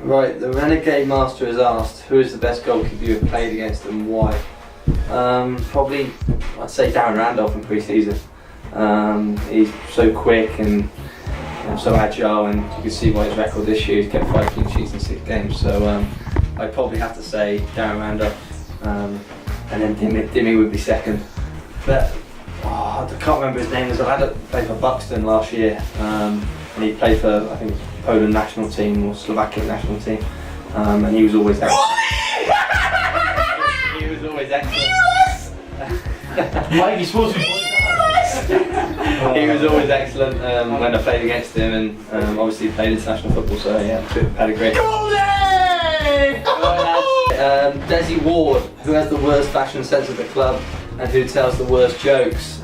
Right, the Renegade Master has asked, who is the best goalkeeper you have played against and why? Probably, I'd say Darren Randolph in pre-season. He's so quick and so agile, and you can see by his record this year, he's kept 5 clean sheets in 6 games. So I'd probably have to say Darren Randolph, and then Dimmy would be second. But I can't remember his name. There's a lad that played for Buxton last year, and he played for, I think, Poland national team or Slovakian national team, and he was always excellent. He was always excellent. Mike, you're supposed to be He was always excellent when I played against him, and obviously he played international football, so yeah, a bit of pedigree. Desi Ward, who has the worst fashion sense of the club and who tells the worst jokes.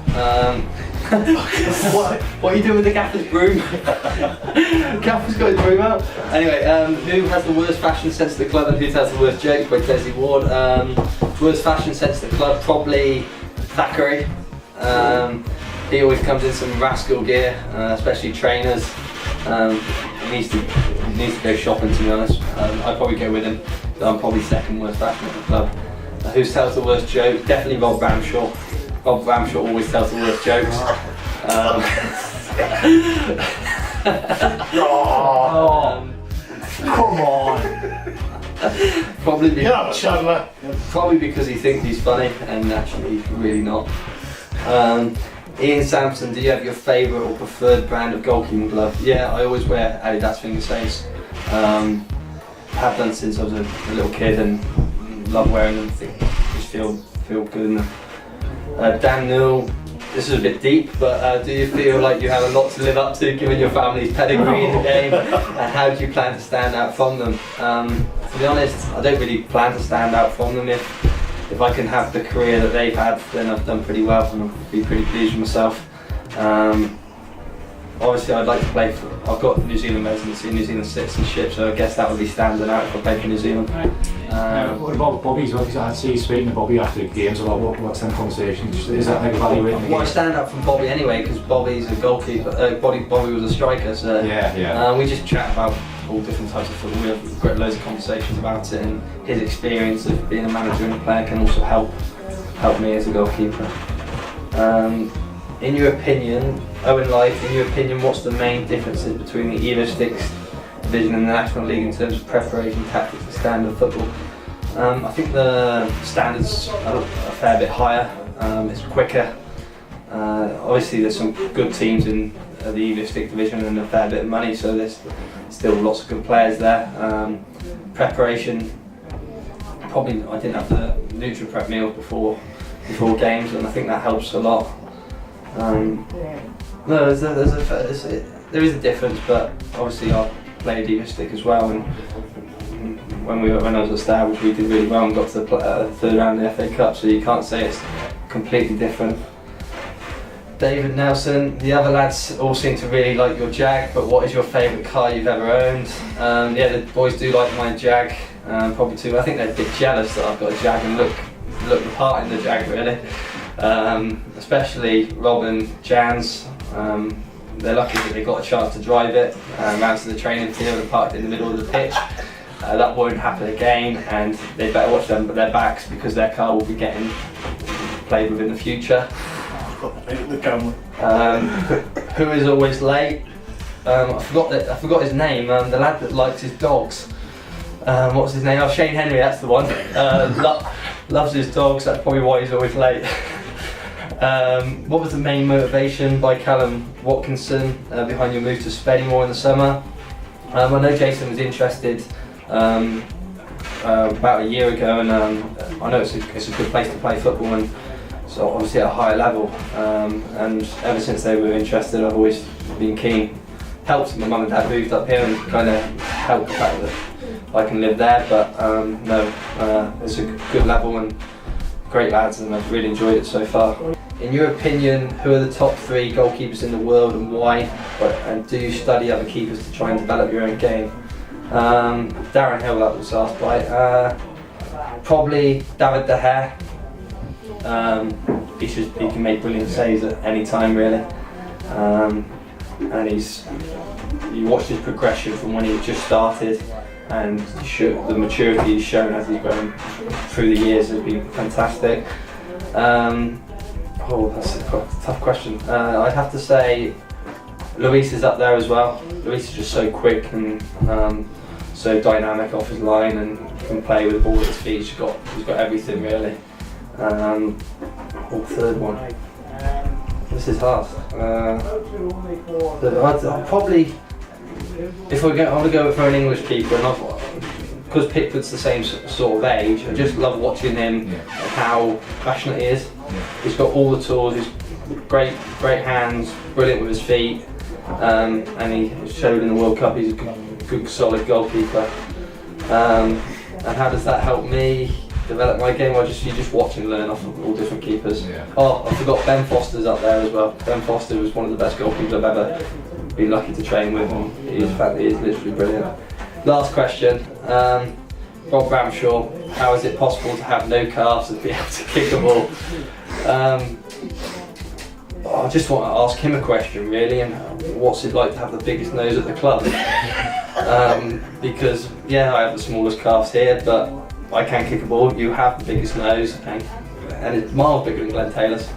What are you doing with the gaffer's broom? Gaffer's got his broom out. Anyway, who has the worst fashion sense of the club and who tells the worst jokes? By Desi Ward. Worst fashion sense of the club, probably Thackeray. He always comes in some rascal gear, especially trainers. He needs to go shopping, to be honest. I'd probably go with him. I'm probably second worst fashion at the club. Who tells the worst joke? Definitely Rob Ramshaw. Rob Ramshaw always tells the worst jokes. Come on! Chandler. Probably because he thinks he's funny and actually he's really not. Ian Sampson, do you have your favourite or preferred brand of goalkeeping glove? Yeah, I always wear Adidas finger saves. Have done since I was a little kid and love wearing them. Just feel good in them. Dan Newell, this is a bit deep, but do you feel like you have a lot to live up to given your family's pedigree in the game, and how do you plan to stand out from them? To be honest, I don't really plan to stand out from them. If I can have the career that they've had, then I've done pretty well and I'll be pretty pleased with myself. Obviously I'd like to play for, I've got New Zealand residency, New Zealand citizenship, so I guess that would be standing out if I played for New Zealand. What about Bobby as well? Because I see you speaking to Bobby after games about what's them conversations. Is that like evaluating the game? Well, I stand out from Bobby anyway because Bobby's a goalkeeper, Bobby was a striker, so we just chat about all different types of football. We have got loads of conversations about it, and his experience of being a manager and a player can also help me as a goalkeeper. In your opinion, Owen Life, in your opinion, what's the main differences between the Evo Sticks division and the National League in terms of preparation, tactics and standard football? I think the standards are a fair bit higher, it's quicker. Obviously there's some good teams in the Evo Stick division and a fair bit of money, so there's still lots of good players there. Preparation, probably I didn't have the NutriPrep meal before games, and I think that helps a lot. No, there is a difference, but obviously I played Evo Stick as well, and when I was at Starbridge we did really well and got to the third round of the FA Cup, so you can't say it's completely different. David Nelson, the other lads all seem to really like your Jag, but what is your favourite car you've ever owned? Yeah, the boys do like my Jag, probably too. I think they're a bit jealous that I've got a Jag and look the part in the Jag really. Especially Rob and Jans, they're lucky that they got a chance to drive it round to the training field and parked in the middle of the pitch. That won't happen again, and they better watch their backs because their car will be getting played with in the future. Who is always late? I forgot his name. The lad that likes his dogs. What's his name? Oh, Shane Henry. That's the one. Loves his dogs. That's probably why he's always late. What was the main motivation by Callum Watkinson behind your move to Spennymoor in the summer? I know Jason was interested about a year ago, and I know it's a good place to play football, and so obviously at a higher level. And ever since they were interested, I've always been keen. Helped my mum and dad moved up here and kind of helped the fact that I can live there, but it's a good level and great lads, and I've really enjoyed it so far. In your opinion, who are the top 3 goalkeepers in the world and why? And do you study other keepers to try and develop your own game? Darren Hill, that was asked by. Probably David De Gea. He can make brilliant saves at any time really. And you watched his progression from when he just started and the maturity he's shown as he's grown through the years has been fantastic. That's a tough question. I'd have to say Luis is up there as well. Luis is just so quick and so dynamic off his line and can play with the ball at his feet. He's got everything really. Third one. This is hard. I'd probably, if I want to go for an English keeper, because Pickford's the same sort of age, I just love watching him, how passionate he is. He's got all the tools. He's great hands, brilliant with his feet, and he showed in the World Cup he's a good solid goalkeeper. And how does that help me develop my game? You just watch and learn off of all different keepers. I forgot Ben Foster's up there as well. Ben Foster was one of the best goalkeepers I've ever been lucky to train with, and he is literally brilliant. Last question, Rob Ramshaw, how is it possible to have no calves and be able to kick a ball? I just want to ask him a question really, and what's it like to have the biggest nose at the club? Because I have the smallest calves here, but I can kick a ball. You have the biggest nose, and it's miles bigger than Glenn Taylor's.